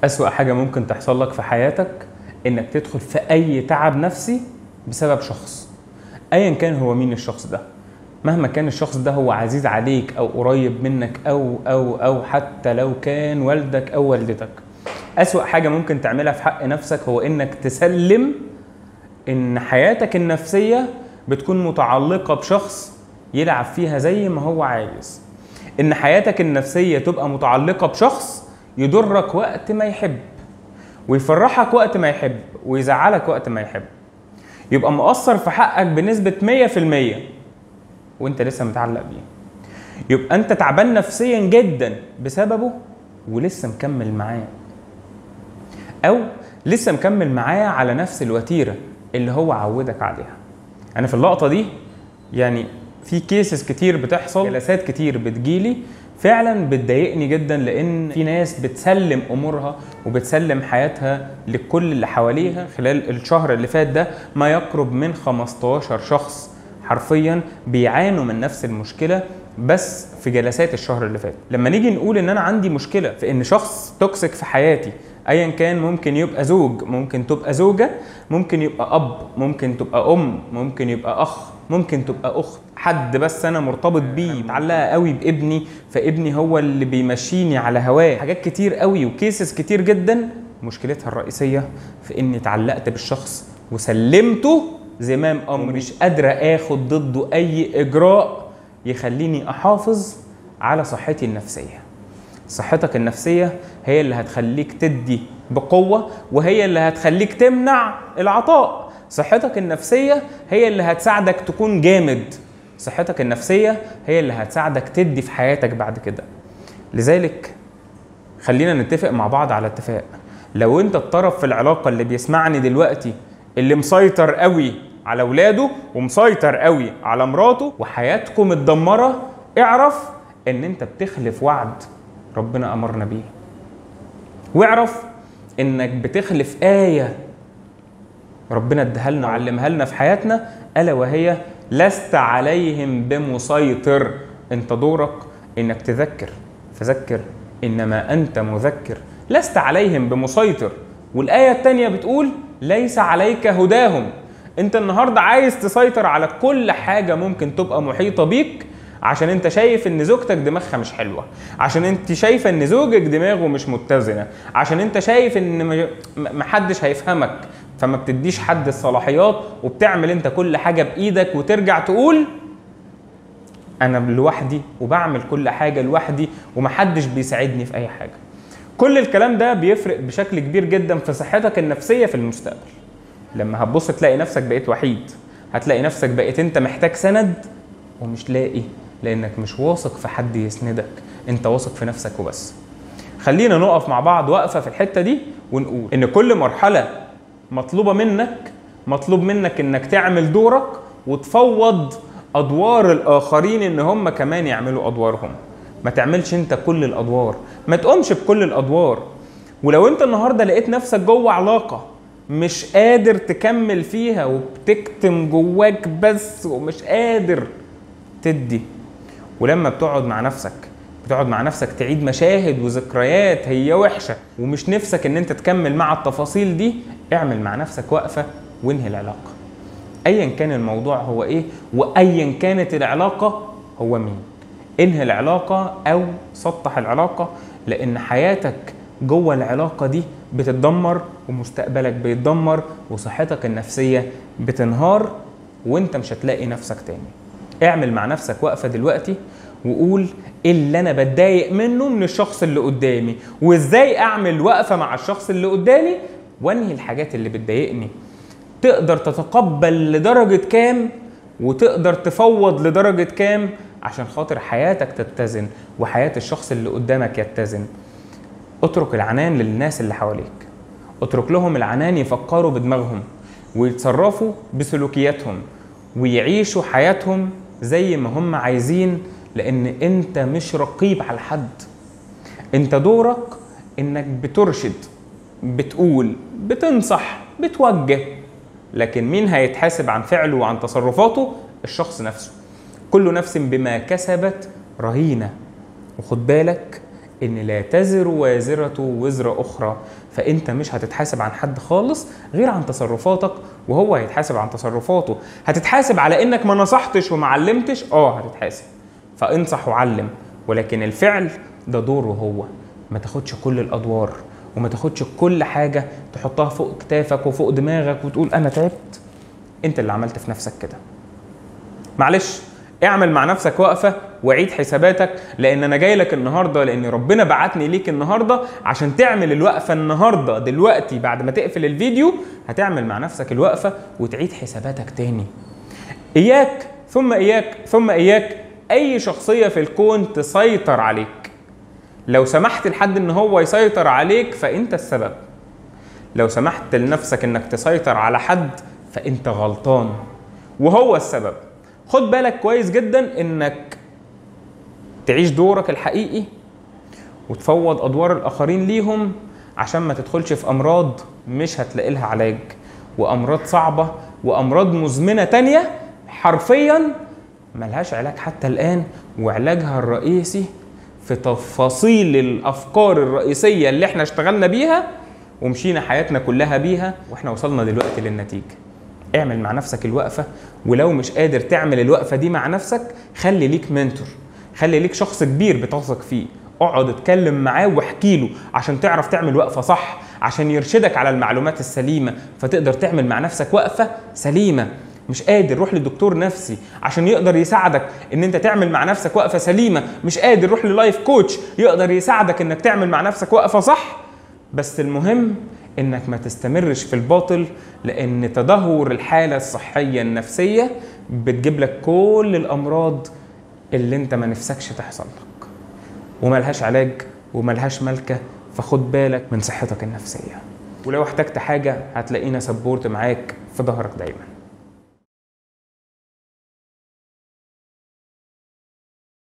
أسوأ حاجة ممكن تحصل لك في حياتك إنك تدخل في أي تعب نفسي بسبب شخص، أيا كان هو مين الشخص ده، مهما كان الشخص ده هو عزيز عليك أو قريب منك أو حتى لو كان والدك أو والدتك. أسوأ حاجة ممكن تعملها في حق نفسك هو إنك تسلم إن حياتك النفسية بتكون متعلقة بشخص يلعب فيها زي ما هو عايز، إن حياتك النفسية تبقى متعلقة بشخص يضرك وقت ما يحب ويفرحك وقت ما يحب ويزعلك وقت ما يحب، يبقى مؤثر في حقك بنسبة 100% وانت لسه متعلق بيه، يبقى انت تعبان نفسيا جدا بسببه ولسه مكمل معاه، او لسه مكمل معاه على نفس الوتيرة اللي هو عودك عليها. انا في اللقطة دي يعني في كيسز كتير بتحصل، جلسات كتير بتجيلي فعلا بتضايقني جدا، لان في ناس بتسلم امورها وبتسلم حياتها لكل اللي حواليها. خلال الشهر اللي فات ده ما يقرب من 15 شخص حرفيا بيعانوا من نفس المشكلة بس في جلسات الشهر اللي فات. لما نيجي نقول ان انا عندي مشكلة في ان شخص توكسيك في حياتي، ايا كان، ممكن يبقى زوج، ممكن تبقى زوجة، ممكن يبقى اب، ممكن تبقى ام، ممكن يبقى اخ، ممكن تبقى اخت، حد بس انا مرتبط بيه، متعلقة قوي بابني فابني هو اللي بيمشيني على هواه. حاجات كتير قوي وكيسز كتير جدا مشكلتها الرئيسية في اني اتعلقت بالشخص وسلمته زمام امري، مش قادرة اخد ضده اي اجراء يخليني احافظ على صحتي النفسية. صحتك النفسية هي اللي هتخليك تدي بقوة، وهي اللي هتخليك تمنع العطاء. صحتك النفسية هي اللي هتساعدك تكون جامد، صحتك النفسية هي اللي هتساعدك تدي في حياتك بعد كده. لذلك خلينا نتفق مع بعض على اتفاق، لو انت الطرف في العلاقة اللي بيسمعني دلوقتي اللي مسيطر قوي على ولاده ومسيطر قوي على مراته وحياتكم متدمرة، اعرف ان انت بتخلف وعد ربنا امرنا بيه، واعرف انك بتخلف آية ربنا اداها لنا وعلمها لنا في حياتنا، الا وهي لست عليهم بمسيطر. انت دورك انك تذكر، فذكر انما انت مذكر، لست عليهم بمسيطر. والآية التانية بتقول ليس عليك هداهم. انت النهاردة عايز تسيطر على كل حاجة ممكن تبقى محيطة بيك عشان انت شايف ان زوجتك دماغها مش حلوة، عشان انت شايفة ان زوجك دماغه مش متزنة، عشان انت شايف ان محدش هيفهمك فما بتديش حد الصلاحيات وبتعمل انت كل حاجة بإيدك وترجع تقول انا لوحدي وبعمل كل حاجة لوحدي ومحدش بيساعدني في اي حاجة. كل الكلام ده بيفرق بشكل كبير جدا في صحتك النفسية في المستقبل. لما هتبص تلاقي نفسك بقيت وحيد، هتلاقي نفسك بقيت انت محتاج سند ومش لاقي، لانك مش واثق في حد يسندك، انت واثق في نفسك وبس. خلينا نقف مع بعض وقفة في الحتة دي ونقول ان كل مرحلة مطلوب منك انك تعمل دورك وتفوض ادوار الاخرين ان هم كمان يعملوا ادوارهم. ما تعملش انت كل الادوار، ما تقومش بكل الادوار. ولو انت النهاردة لقيت نفسك جوه علاقة مش قادر تكمل فيها وبتكتم جواك بس ومش قادر تدي، ولما بتقعد مع نفسك تعيد مشاهد وذكريات هي وحشة ومش نفسك ان انت تكمل مع التفاصيل دي، اعمل مع نفسك وقفة وانهي العلاقة. ايا كان الموضوع هو ايه وايا كانت العلاقة هو مين، انهي العلاقة او سطح العلاقة، لان حياتك جوه العلاقة دي بتتدمر ومستقبلك بيتدمر وصحتك النفسية بتنهار وانت مش هتلاقي نفسك تاني. اعمل مع نفسك وقفة دلوقتي وقول ايه اللي انا بتضايق منه من الشخص اللي قدامي، وازاي اعمل وقفة مع الشخص اللي قدامي وانهي الحاجات اللي بتضايقني. تقدر تتقبل لدرجة كام وتقدر تفوض لدرجة كام عشان خاطر حياتك تتزن وحياة الشخص اللي قدامك يتزن. اترك العنان للناس اللي حواليك، اترك لهم العنان يفكروا بدماغهم ويتصرفوا بسلوكياتهم ويعيشوا حياتهم زي ما هم عايزين، لان انت مش رقيب على حد. انت دورك انك بترشد، بتقول، بتنصح، بتوجه، لكن مين هيتحاسب عن فعله وعن تصرفاته؟ الشخص نفسه. كل نفس بما كسبت رهينة. وخد بالك ان لا تزر وازرة وزر اخرى، فانت مش هتتحاسب عن حد خالص غير عن تصرفاتك، وهو هيتحاسب عن تصرفاته. هتتحاسب على انك ما نصحتش وما علمتش، هتتحاسب، فانصح وعلم، ولكن الفعل ده دوره هو. ما تاخدش كل الادوار، وما تاخدش كل حاجة تحطها فوق كتافك وفوق دماغك وتقول انا تعبت. انت اللي عملت في نفسك كده. معلش، اعمل مع نفسك وقفة وعيد حساباتك، لان انا جاي لك النهاردة، لان ربنا بعتني ليك النهاردة عشان تعمل الوقفة النهاردة. دلوقتي بعد ما تقفل الفيديو هتعمل مع نفسك الوقفة وتعيد حساباتك تاني. اياك ثم اياك ثم اياك اي شخصية في الكون تسيطر عليك. لو سمحت لحد ان هو يسيطر عليك فانت السبب. لو سمحت لنفسك انك تسيطر على حد فانت غلطان وهو السبب. خد بالك كويس جدا انك تعيش دورك الحقيقي وتفوض ادوار الاخرين ليهم، عشان ما تدخلش في امراض مش هتلاقي لها علاج، وامراض صعبة وامراض مزمنة تانية حرفيا ملهاش علاج حتى الان، وعلاجها الرئيسي في تفاصيل الافكار الرئيسية اللي احنا اشتغلنا بيها ومشينا حياتنا كلها بيها، واحنا وصلنا دلوقتي للنتيجة. اعمل مع نفسك الوقفة، ولو مش قادر تعمل الوقفة دي مع نفسك خلي ليك منتور، خلي ليك شخص كبير بتثق فيه، اقعد اتكلم معاه واحكي له عشان تعرف تعمل وقفة صح، عشان يرشدك على المعلومات السليمة فتقدر تعمل مع نفسك وقفة سليمة. مش قادر، روح لدكتور نفسي عشان يقدر يساعدك ان انت تعمل مع نفسك وقفة سليمة. مش قادر، روح للايف كوتش يقدر يساعدك انك تعمل مع نفسك وقفة صح. بس المهم انك ما تستمرش في الباطل، لان تدهور الحالة الصحية النفسية بتجيب لك كل الامراض اللي انت ما نفسكش تحصل لك، وملهاش علاج وملهاش ملكة. فخد بالك من صحتك النفسية، ولو احتجت حاجة هتلاقينا سبورت معاك في ظهرك دايما.